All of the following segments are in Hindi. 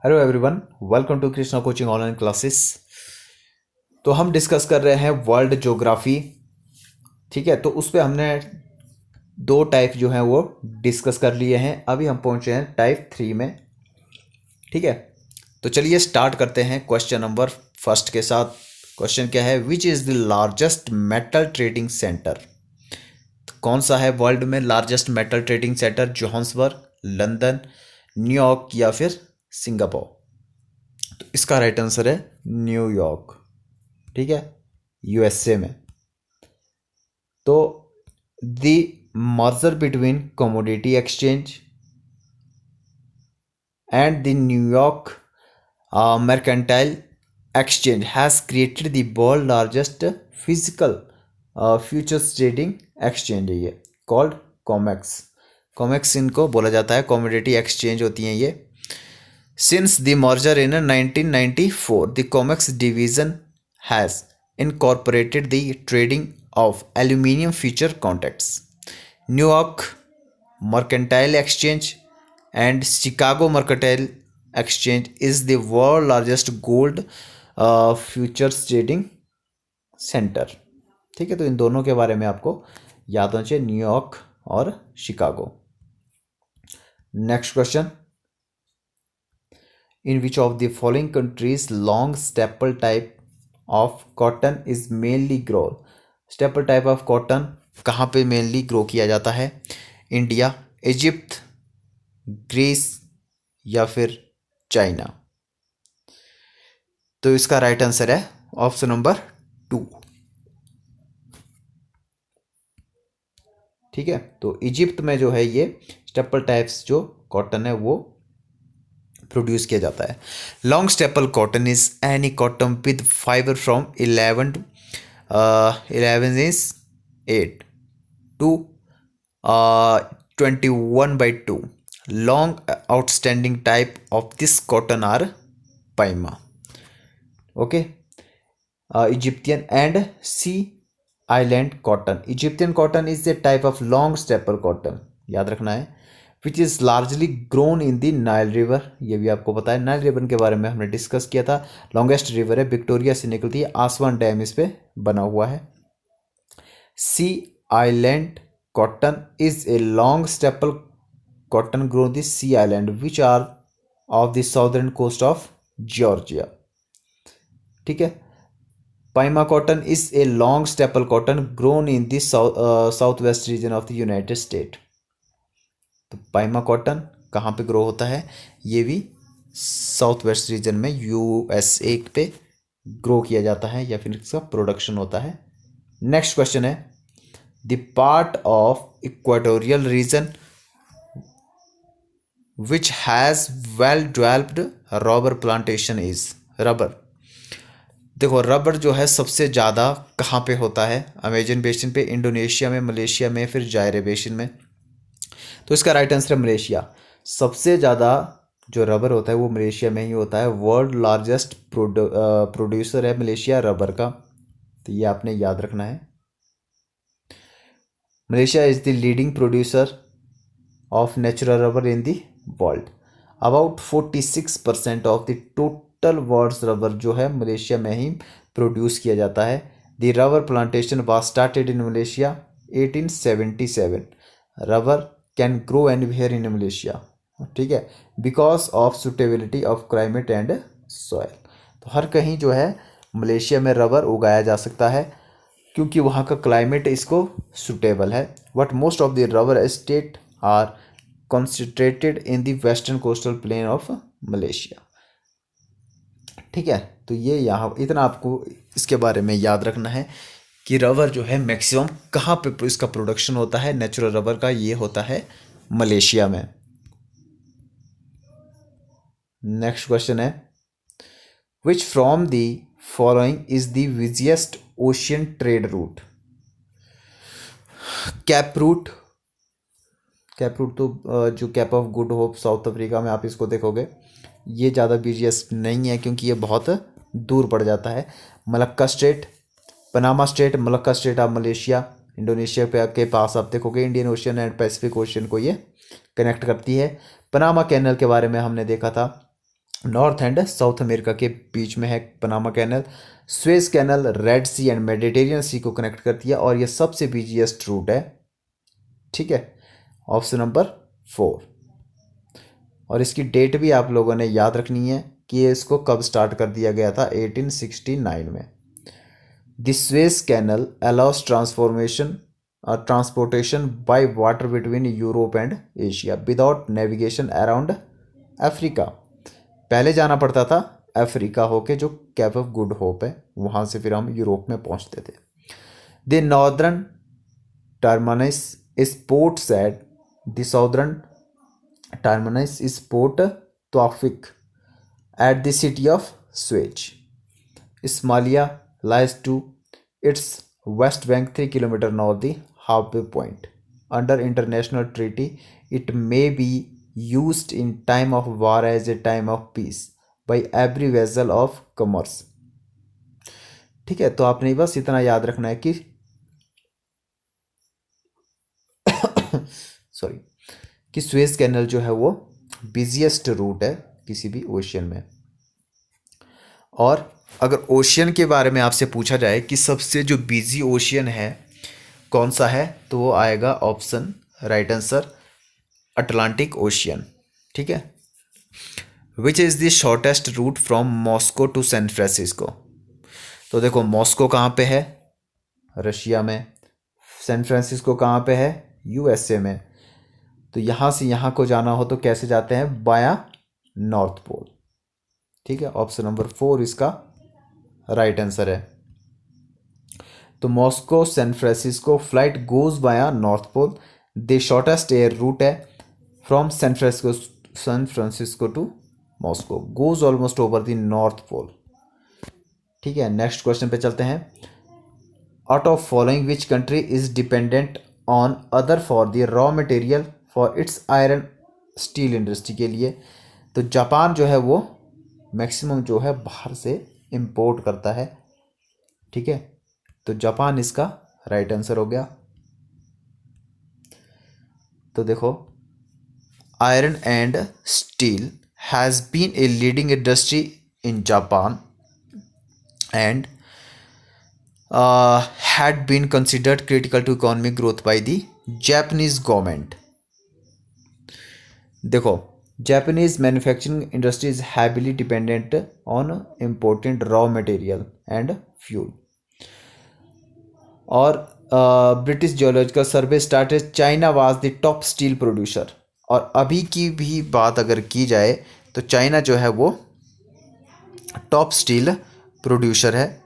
Hello everyone, welcome to Krishna coaching online classes. तो हम डिस्कस कर रहे हैं वर्ल्ड ज्योग्राफी। ठीक है, तो उस पे हमने दो टाइप जो हैं वो डिस्कस कर लिए हैं। अभी हम पहुंचे हैं टाइप 3 में। ठीक है, तो चलिए स्टार्ट करते हैं क्वेश्चन नंबर फर्स्ट के साथ। क्वेश्चन क्या है? Which is the largest metal trading centre? कौन सा है वर्ल्ड में largest metal trading centre? Johannesburg, London, New York या फिर सिंगापुर? तो इसका राइट आंसर है न्यूयॉर्क। ठीक है, यूएसए में। तो the merger between commodity exchange and the New York mercantile exchange has created the world largest physical futures trading exchange है ये, called COMEX। COMEX इनको बोला जाता है, कमोडिटी एक्सचेंज होती हैं ये। Since the merger in 1994, the COMEX division has incorporated the trading of aluminium future contracts. New York Mercantile Exchange and Chicago Mercantile Exchange is the world largest gold futures trading center। ठीक है, तो इन दोनों के बारे में आपको याद होना चाहिए, न्यूयॉर्क और Chicago. Next question, in which of the following countries long staple type of cotton is mainly grown? staple type of cotton कहाँ पे मेनली ग्रो किया जाता है? इंडिया, इजिप्ट, ग्रीस या फिर चाइना? तो इसका राइट आंसर है ऑप्शन नंबर 2। ठीक है, तो इजिप्ट में जो है ये स्टेपल टाइप्स जो कॉटन है वो प्रोड्यूस किया जाता है। Long staple cotton is any cotton with fibre from 11 inch 8 to 21/2। Long outstanding type of this cotton are Pima. Okay, Egyptian and sea island cotton. Egyptian cotton is a type of long staple cotton, याद रखना है, which is largely grown in the Nile river. ये भी आपको पता है, नाइल रिवर के बारे में हमने डिस्कस किया था। लॉन्गेस्ट रिवर है, विक्टोरिया से निकलती है, आसवान डैम इस पे बना हुआ है। Sea island cotton is a long staple cotton grow the sea island which are of the southern coast of Georgia. ठीक है, Pima cotton is a long staple cotton grown in the south west region of the United State. तो पाइमा कॉटन कहाँ पे ग्रो होता है? ये भी साउथ वेस्ट रीजन में यूएसए पे ग्रो किया जाता है या फिर इसका प्रोडक्शन होता है। नेक्स्ट क्वेश्चन है, the part of equatorial region which has well developed rubber plantation is. Rubber, देखो रबर जो है सबसे ज़्यादा कहाँ पे होता है? अमेजन बेसिन पे, इंडोनेशिया में, मलेशिया में, फिर जायरे बेसिन में। तो इसका राइट आंसर है मलेशिया। सबसे ज़्यादा जो रबर होता है वो मलेशिया में ही होता है। वर्ल्ड लार्जेस्ट प्रोड्यूसर है मलेशिया रबर का, तो ये आपने याद रखना है। Malaysia is the leading producer of natural rubber in the world. About 46% of the total world rubber जो है मलेशिया में ही प्रोड्यूस किया जाता है। The rubber plantation was started in Malaysia 1877। Rubber can grow anywhere in Malaysia. ठीक है, because of suitability of climate and soil. तो हर कहीं जो है मलेशिया में रबर उगाया जा सकता है क्योंकि वहाँ का क्लाइमेट इसको सुटेबल है। But most of the rubber estate are concentrated in the western coastal plain of Malaysia. ठीक है, तो ये यहाँ इतना आपको इसके बारे में याद रखना है कि रबर जो है मैक्सिमम कहाँ पे इसका प्रोडक्शन होता है नेचुरल रबर का? ये होता है मलेशिया में। नेक्स्ट क्वेश्चन है, which from the following is the busiest ocean trade route? Cape route. Cape route तो जो Cape of Good Hope South Africa में आप इसको देखोगे, ये ज़्यादा बिजिएस्ट नहीं है क्योंकि ये बहुत दूर पड़ जाता है। Malacca strait, Panama straight, Malacca strait आप मलेशिया, इंडोनेशिया पे के पास आप देखोगे, Indian ocean and Pacific ocean को ये कनेक्ट करती है। पनामा कैनल के बारे में हमने देखा था, नॉर्थ एंड साउथ अमेरिका के बीच में है Panama canal. Suez canal red sea and Mediterranean sea को कनेक्ट करती है और ये सबसे बिजिएस्ट रूट है। ठीक है, ऑप्शन नंबर 4। और इसकी डेट भी आप लोगों ने याद रखनी है कि ये इसको कब स्टार्ट कर दिया गया था, 1869 में। The Suez canal allows transportation by water between Europe and Asia without navigation around Africa. पहले जाना पड़ता था अफ्रीका होके, जो कैप ऑफ गुड होप है, वहाँ से फिर हम यूरोप में पहुँचते थे। The northern terminus is port sad, the southern terminus is port Taufiq at the city of Suez. Somalia lies to its west bank 3 km north the halfway point. Under international treaty, it may be used in time of war as a time of peace by every vessel of commerce. ठीक है, तो आपने बस इतना याद रखना है कि सॉरी कि स्वेज कैनल जो है वो बिजिएस्ट रूट है किसी भी ओशियन में। और अगर ओशियन के बारे में आपसे पूछा जाए कि सबसे जो बिजी ओशियन है कौन सा है, तो वो आएगा option right answer Atlantic ocean. ठीक है। Which is the shortest route from Moscow to San Francisco. तो देखो मॉस्को कहाँ पे है, रशिया में। सैन फ्रांसिस्को कहाँ पे है, यूएसए में। तो यहाँ से यहाँ को जाना हो तो कैसे जाते हैं, बाया नॉर्थ पोल। ठीक है, ऑप्शन नंबर 4 इसका राइट आंसर है। तो Moscow San Francisco flight goes via North Pole. The shortest air route है from San Francisco to Moscow, goes almost over the North Pole. ठीक है, नेक्स्ट क्वेश्चन पे चलते हैं। Out of following which country is dependent on other for the raw material for its iron steel industry के लिए। तो जापान जो है वो मैक्सिमम जो है बाहर से इंपोर्ट करता है। ठीक है, तो जापान इसका राइट आंसर हो गया। तो देखो iron and steel has been a leading industry in Japan and had been considered critical to economic growth by the Japanese government. देखो Japanese manufacturing industry is heavily dependent on important raw material and fuel. और British geological survey started China was the top steel producer. और अभी की भी बात अगर की जाए तो चाइना जो है वो टॉप स्टील प्रोड्यूसर है।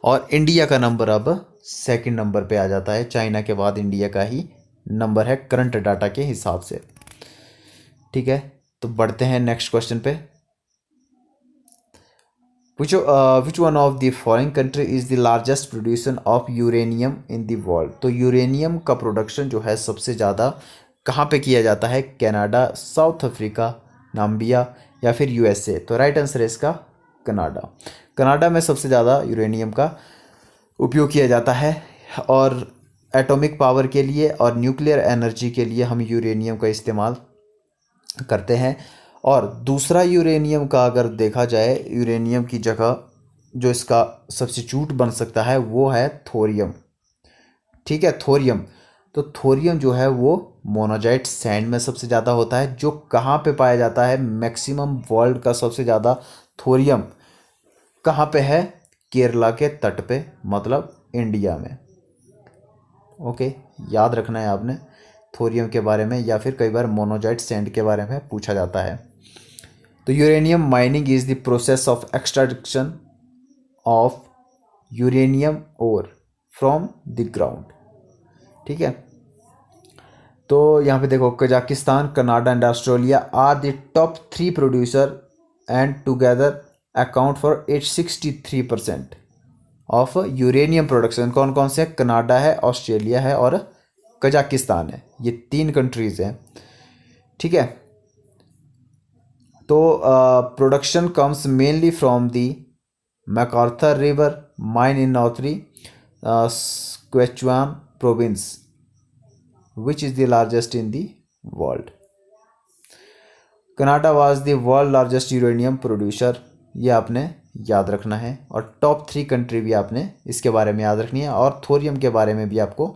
और इंडिया का नंबर अब सेकंड नंबर पे आ जाता है, चाइना के बाद इंडिया का ही नंबर है करंट डाटा के हिसाब से। ठीक है, तो बढ़ते हैं नेक्स्ट क्वेश्चन पे। Which one of the following country is the largest producer of uranium in the world. तो यूरेनियम का प्रोडक्शन जो है सबसे ज़्यादा कहाँ पे किया जाता है, कनाडा, साउथ अफ्रीका, नाम्बिया या फिर यूएसए। तो राइट आंसर है इसका कनाडा। कनाडा में सबसे ज़्यादा यूरेनियम का उपयोग किया जाता है। और एटॉमिक पावर के लिए और न्यूक्लियर एनर्जी के लिए हम यूरेनियम का इस्तेमाल करते हैं। और दूसरा यूरेनियम का अगर देखा जाए, यूरेनियम की जगह जो इसका सब्स्टिट्यूट बन सकता है वो है थोरियम। ठीक है, थोरियम। तो थोरियम जो है वो मोनाजाइट सैंड में सबसे ज़्यादा होता है। जो कहाँ पे पाया जाता है, मैक्सिमम वर्ल्ड का सबसे ज़्यादा थोरियम कहाँ पे है, केरला के तट पे, मतलब इंडिया में। ओके, याद रखना है आपने थोरियम के बारे में, या फिर कई बार मोनोजाइट सैंड के बारे में पूछा जाता है। तो uranium mining is the process of extraction of uranium ore from the ground. ठीक है, तो यहाँ पे देखो Kazakhstan, Canada and Australia are the top 3 producer and together account for 63% of uranium production. कौन कौन से, कनाडा है, ऑस्ट्रेलिया है और कजाकिस्तान है। ये 3 कंट्रीज़ हैं। ठीक है, तो production comes mainly from the McArthur river mine in northern Sichuan province which is the largest in the world. Canada was the world largest uranium producer, ये आपने याद रखना है। और टॉप 3 कंट्री भी आपने इसके बारे में याद रखनी है, और थोरियम के बारे में भी आपको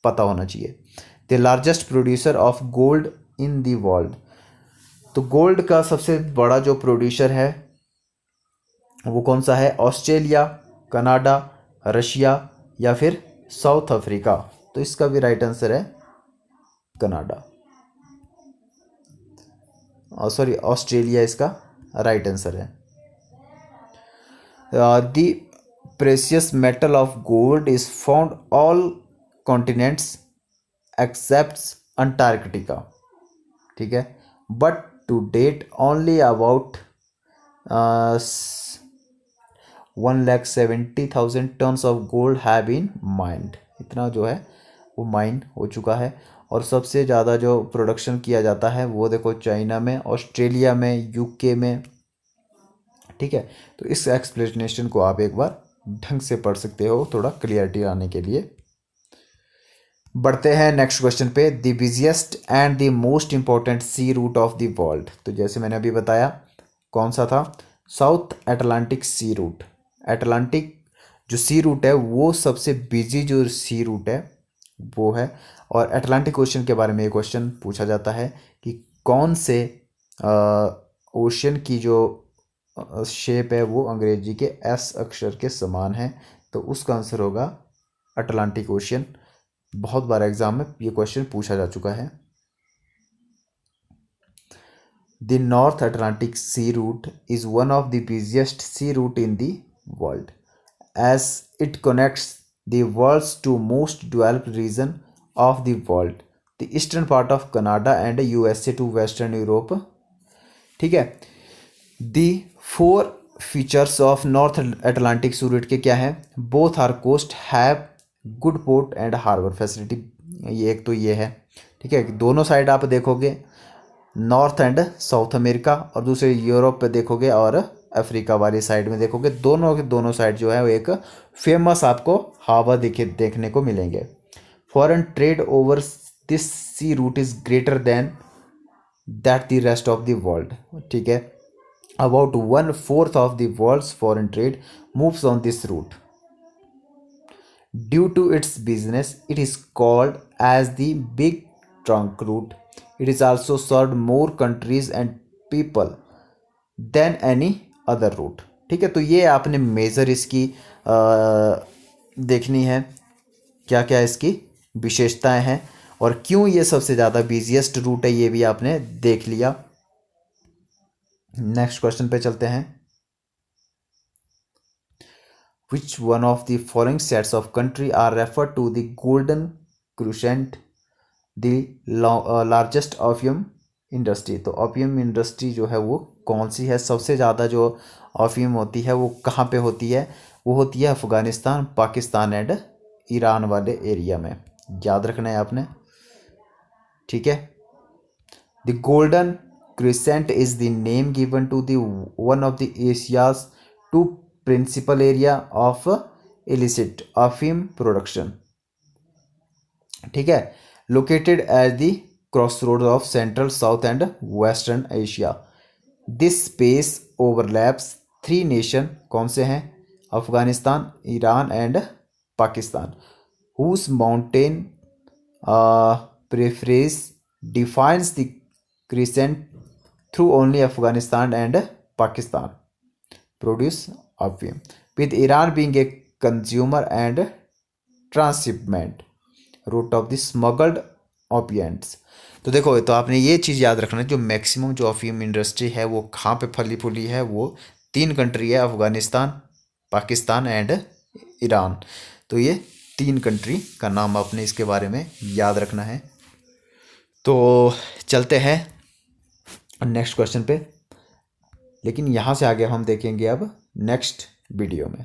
पता होना चाहिए। The largest producer of gold in the world, तो गोल्ड का सबसे बड़ा जो प्रोड्यूसर है वो कौन सा है? ऑस्ट्रेलिया, कनाडा, रशिया या फिर साउथ अफ्रीका? तो इसका भी राइट आंसर है कनाडा, सॉरी ऑस्ट्रेलिया इसका राइट आंसर है। The precious metal of gold is found all continents except Antarctica, ठीक है, but to date only about 1,70,000 tons of gold have been mined, इतना जो है वो माइन हो चुका है। और सबसे ज़्यादा जो प्रोडक्शन किया जाता है वो देखो चाइना में, ऑस्ट्रेलिया में, यूके में, ठीक है। तो इस एक्सप्लेनेशन को आप एक बार ढंग से पढ़ सकते हो थोड़ा क्लियरिटी आने के लिए। बढ़ते हैं नेक्स्ट क्वेश्चन पे। The busiest and the most important sea route of the world, तो जैसे मैंने अभी बताया कौन सा था? South Atlantic sea route. Atlantic जो सी रूट है वो सबसे बिजी जो सी रूट है वो है। और अटलांटिक ओशन के बारे में ये क्वेश्चन पूछा जाता है कि कौन से ओशन की जो शेप है वो अंग्रेजी के एस अक्षर के समान है, तो उसका आंसर होगा अटलांटिक ओशन। बहुत बार एग्जाम में ये क्वेश्चन पूछा जा चुका है। The North Atlantic sea route is one of the busiest sea route in the world as it connects the world's two most developed region of the world, the eastern part of Canada and USA to western Europe, ठीक है। the four features of North Atlantic sea route के क्या है? both are coast have good port and harbor facility, ये एक तो ये है, ठीक है। दोनों साइड आप देखोगे नॉर्थ एंड साउथ अमेरिका, और दूसरे यूरोप पे देखोगे और अफ्रीका वाली साइड में देखोगे, दोनों के दोनों साइड जो है वो एक फेमस आपको हार्बर देखने को मिलेंगे। Foreign trade over this sea route is greater than that the rest of the world, ठीक है। About 1/4 of the world's foreign trade moves on this route. Due to its business it is called as the big trunk route. It is also served more countries and people than any other route, ठीक है। तो ये आपने मेजर इसकी देखनी है, क्या क्या इसकी विशेषताएं हैं और क्यों ये सबसे ज़्यादा बिजिएस्ट रूट है, ये भी आपने देख लिया। नेक्स्ट क्वेश्चन पे चलते हैं। Which one of the following sets of country are referred to the golden crescent, the largest opium industry? तो ऑपियम इंडस्ट्री जो है वो कौन सी है? सबसे ज़्यादा जो ऑपियम होती है वो कहाँ पे होती है? वो होती है अफ़गानिस्तान, पाकिस्तान एंड ईरान वाले एरिया में, याद रखना है आपने, ठीक है। The golden crescent is the name given to the one of the Asia's two principal area of illicit opium production, ठीक है, located at the crossroads of Central, South and Western Asia. This space overlaps 3 nations, कौन से हैं? Afghanistan, Iran and Pakistan, whose mountain preference defines the crescent through only Afghanistan and Pakistan produce opium, with Iran being a consumer and transshipment route of the smuggled opiates. तो देखो, तो आपने ये चीज़ याद रखना है, जो मैक्सिमम जो ऑपियम इंडस्ट्री है वो कहाँ पे फली फूली है? वो 3 कंट्री है, अफगानिस्तान, पाकिस्तान एंड ईरान। तो ये 3 कंट्री का नाम आपने इसके बारे में याद रखना है। तो चलते हैं नेक्स्ट क्वेश्चन पे, लेकिन यहाँ से आगे हम देखेंगे अब नेक्स्ट वीडियो में।